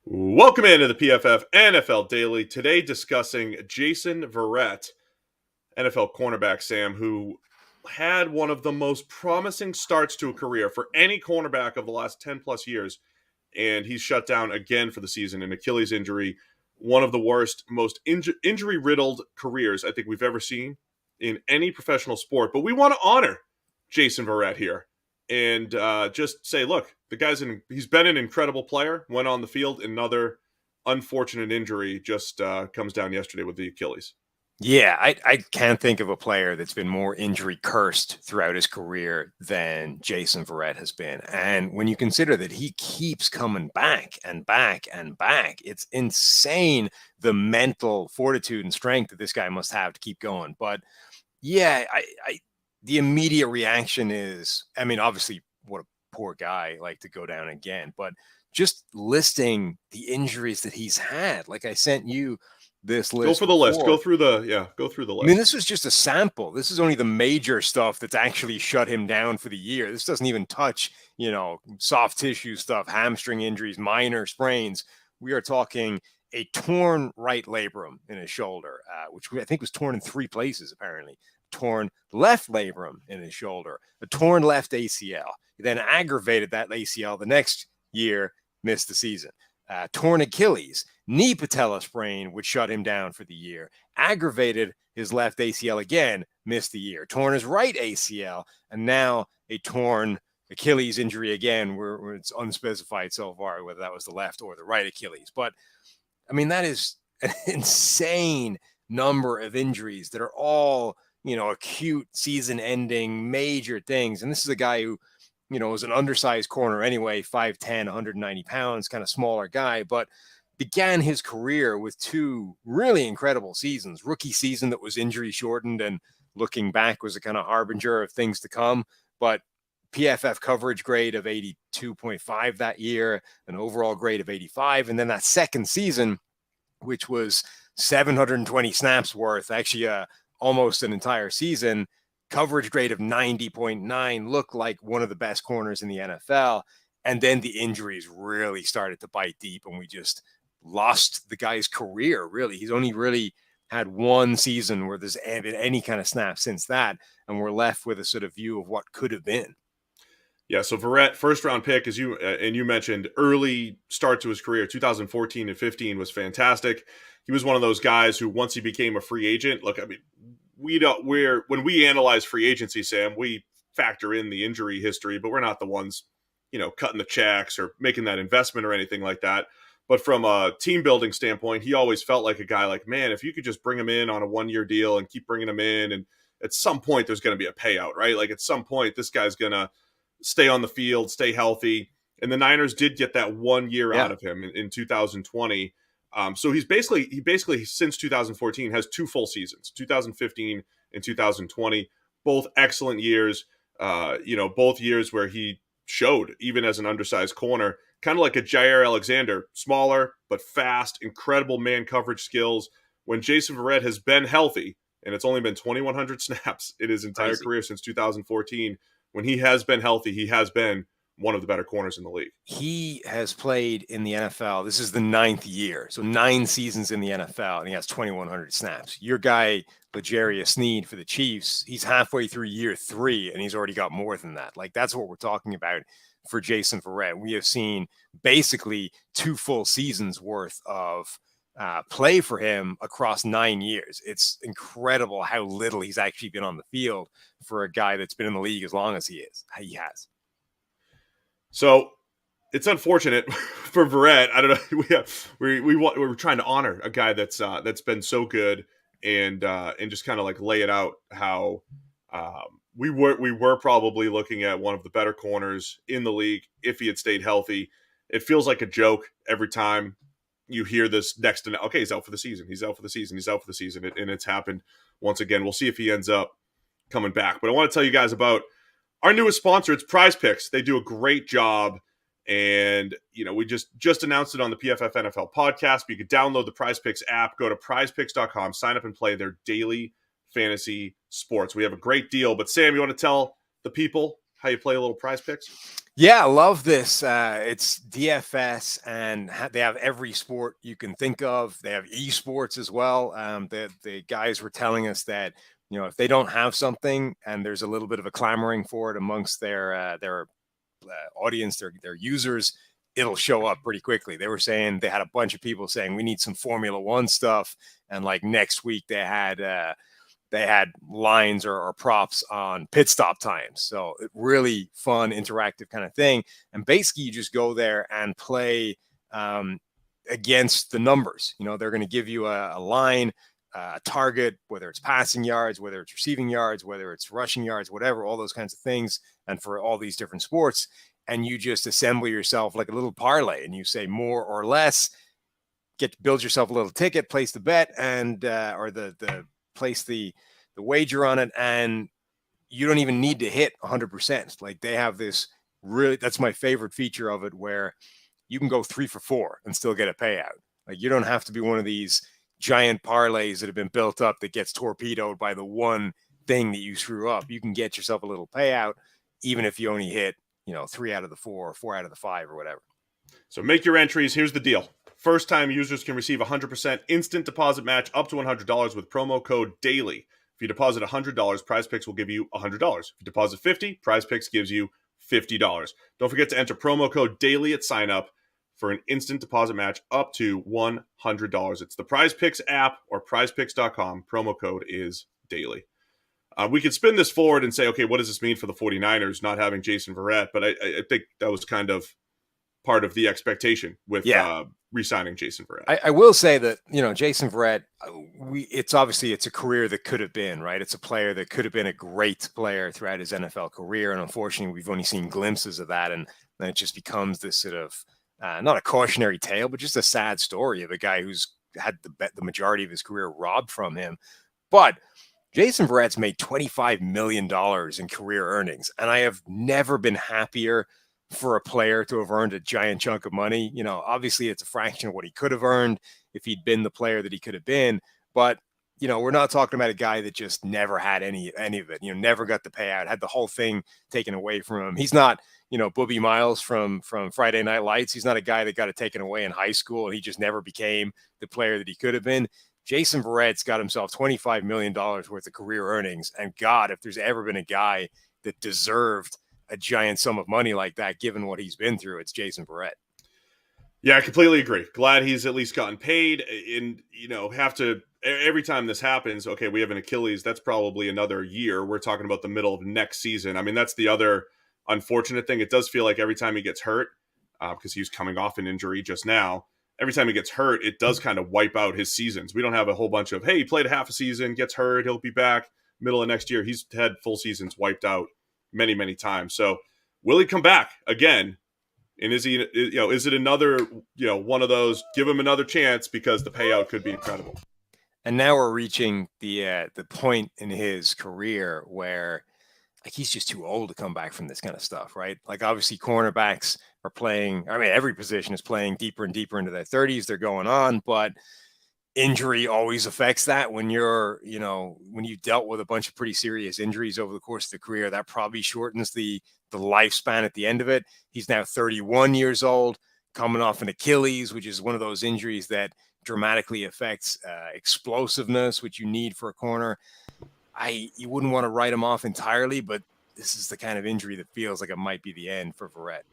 Welcome into the PFF NFL Daily. Today discussing Jason Verrett, NFL cornerback, Sam, who had one of the most promising starts to a career for any cornerback of the last 10 plus years. And he's shut down again for the season, an Achilles injury. One of the worst, most injury riddled careers I think we've ever seen in any professional sport. But we want to honor Jason Verrett here and just say, look, he's been an incredible player. Went on the field, another unfortunate injury just comes down yesterday with the Achilles. Yeah, I can't think of a player that's been more injury cursed throughout his career than Jason Verrett has been. And when you consider that he keeps coming back and back and back, it's insane the mental fortitude and strength that this guy must have to keep going. But yeah, the immediate reaction is, I mean, obviously, what a poor guy, like, to go down again. But just listing the injuries that he's had, like I sent you this list. Go for the list. Go through the list. I mean, this was just a sample. This is only the major stuff that's actually shut him down for the year. This doesn't even touch, soft tissue stuff, hamstring injuries, minor sprains. We are talking a torn right labrum in his shoulder, which I think was torn in 3 places, apparently. Torn left labrum in his shoulder, a torn left ACL. He then aggravated that ACL the next year, missed the season. Torn Achilles, knee patella sprain, which shut him down for the year. Aggravated his left ACL again, missed the year. Torn his right ACL, and now a torn Achilles injury again, where it's unspecified so far whether that was the left or the right Achilles. But, I mean, that is an insane number of injuries that are all, acute season-ending major things. And this is a guy who, was an undersized corner anyway, 5'10", 190 pounds, kind of smaller guy, but began his career with 2 really incredible seasons. Rookie season that was injury shortened and looking back was a kind of harbinger of things to come. But PFF coverage grade of 82.5 that year, an overall grade of 85. And then that second season, which was 720 snaps worth, actually almost an entire season, coverage grade of 90.9, looked like one of the best corners in the NFL. And then the injuries really started to bite deep, and we just lost the guy's career, really. He's only really had 1 season where there's been any kind of snap since that, and we're left with a sort of view of what could have been. Yeah, so Verrett, first round pick, as you mentioned, early start to his career, 2014 and 15 was fantastic. He was one of those guys who, once he became a free agent, look, I mean, when we analyze free agency, Sam, we factor in the injury history, but we're not the ones, cutting the checks or making that investment or anything like that. But from a team building standpoint, he always felt like a guy like, man, if you could just bring him in on a 1-year deal and keep bringing him in, and at some point there's going to be a payout, right? Like at some point this guy's going to stay on the field, stay healthy. And the Niners did get that 1 year out of him in 2020. So he basically since 2014 has 2 full seasons, 2015 and 2020, both excellent years. Both years where he showed, even as an undersized corner, kind of like a Jair Alexander, smaller but fast, incredible man coverage skills. When Jason Verrett has been healthy, and it's only been 2,100 snaps in his entire career since 2014, when he has been healthy, he has been one of the better corners in the league. He has played in the NFL. This is the 9th year. So 9 seasons in the NFL, and he has 2,100 snaps. Your guy, L'Jarius Sneed for the Chiefs, he's halfway through year 3, and he's already got more than that. Like, that's what we're talking about for Jason Verrett. We have seen basically 2 full seasons worth of play for him across 9 years. It's incredible how little he's actually been on the field for a guy that's been in the league as long as he has. So it's unfortunate for Verrett. I don't know. We're trying to honor a guy that's been so good and just kind of like lay it out how we were probably looking at one of the better corners in the league if he had stayed healthy. It feels like a joke every time you hear this next to, okay, he's out for the season. He's out for the season. He's out for the season. And it's happened once again. We'll see if he ends up coming back. But I want to tell you guys about our newest sponsor. It's Prize Picks. They do a great job. And, we just announced it on the PFF NFL podcast. But you can download the Prize Picks app, go to prizepicks.com, sign up and play their daily fantasy sports. We have a great deal. But Sam, you want to tell the people how you play a little Prize Picks? Yeah, I love this. It's DFS, and they have every sport you can think of. They have esports as well. The guys were telling us that if they don't have something and there's a little bit of a clamoring for it amongst their audience, their users, it'll show up pretty quickly. They were saying they had a bunch of people saying we need some Formula One stuff, and like next week they had lines or props on pit stop times. So really fun, interactive kind of thing. And basically you just go there and play against the numbers. They're going to give you a line, a target, whether it's passing yards, whether it's receiving yards, whether it's rushing yards, whatever, all those kinds of things. And for all these different sports, and you just assemble yourself like a little parlay, and you say more or less, build yourself a little ticket, place the bet, and or the place the wager on it, and you don't even need to hit 100%. Like they have this that's my favorite feature of it, where you can go 3 for 4 and still get a payout. Like you don't have to be one of these giant parlays that have been built up that gets torpedoed by the one thing that you screw up. You can get yourself a little payout even if you only hit 3 out of the 4 or 4 out of the 5 or whatever. So make your entries. Here's the deal. First-time users can receive 100% instant deposit match up to $100 with promo code DAILY. If you deposit $100, Prize Picks will give you $100. If you deposit $50, Prize Picks gives you $50. Don't forget to enter promo code DAILY at sign up for an instant deposit match up to $100. It's the Prize Picks app or prizepicks.com. Promo code is DAILY. We could spin this forward and say, okay, what does this mean for the 49ers not having Jason Verrett? But I think that was kind of part of the expectation with re-signing Jason Verrett. I will say that, Jason Verrett, it's a career that could have been, right? It's a player that could have been a great player throughout his NFL career. And unfortunately, we've only seen glimpses of that. And then it just becomes this sort of, not a cautionary tale, but just a sad story of a guy who's had the majority of his career robbed from him. But Jason Verrett's made $25 million in career earnings. And I have never been happier for a player to have earned a giant chunk of money. Obviously it's a fraction of what he could have earned if he'd been the player that he could have been. But, we're not talking about a guy that just never had any of it, never got the payout, had the whole thing taken away from him. He's not, Booby Miles from Friday Night Lights. He's not a guy that got it taken away in high school and he just never became the player that he could have been. Jason Verrett's got himself $25 million worth of career earnings. And God, if there's ever been a guy that deserved a giant sum of money like that, given what he's been through, it's Jason Verrett. Yeah, I completely agree. Glad he's at least gotten paid. And, every time this happens, okay, we have an Achilles, that's probably another year. We're talking about the middle of next season. I mean, that's the other unfortunate thing. It does feel like every time he gets hurt, because he's coming off an injury just now, every time he gets hurt, it does kind of wipe out his seasons. We don't have a whole bunch of, hey, he played half a season, gets hurt, he'll be back middle of next year. He's had full seasons wiped out many, many times. So will he come back again? And is it another, one of those, give him another chance because the payout could be incredible. And now we're reaching the point in his career where he's just too old to come back from this kind of stuff, right? Like obviously cornerbacks are playing, every position is playing deeper and deeper into their 30s. They're going on, but injury always affects that. When when you dealt with a bunch of pretty serious injuries over the course of the career, that probably shortens the lifespan at the end of it. He's now 31 years old, coming off an Achilles, which is one of those injuries that dramatically affects explosiveness, which you need for a corner. You wouldn't want to write him off entirely, but this is the kind of injury that feels like it might be the end for Verrett.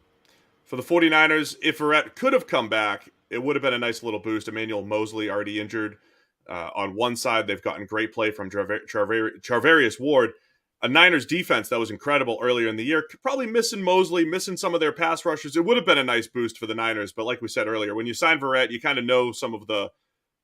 For the 49ers, if Verrett could have come back, it would have been a nice little boost. Emmanuel Mosley already injured. On one side, they've gotten great play from Charvarius Ward. A Niners defense that was incredible earlier in the year, probably missing Mosley, missing some of their pass rushers. It would have been a nice boost for the Niners, but like we said earlier, when you sign Verrett, you kind of know some of the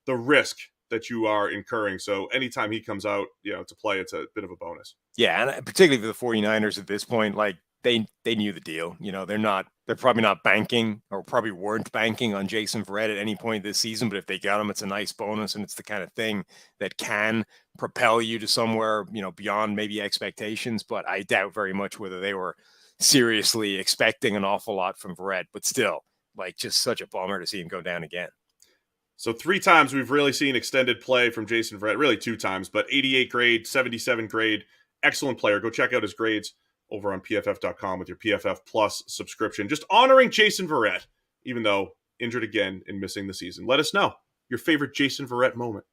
risk that you are incurring. So anytime he comes out, to play, it's a bit of a bonus. Yeah, and particularly for the 49ers at this point, like they knew the deal. They're probably not banking or probably weren't banking on Jason Verrett at any point this season, but if they got him, it's a nice bonus, and it's the kind of thing that can propel you to somewhere, beyond maybe expectations. But I doubt very much whether they were seriously expecting an awful lot from Verrett, but still, like, just such a bummer to see him go down again. So 3 times we've really seen extended play from Jason Verrett, really 2 times, but 88 grade, 77 grade, excellent player. Go check out his grades over on PFF.com with your PFF Plus subscription. Just honoring Jason Verrett, even though injured again and missing the season. Let us know your favorite Jason Verrett moment.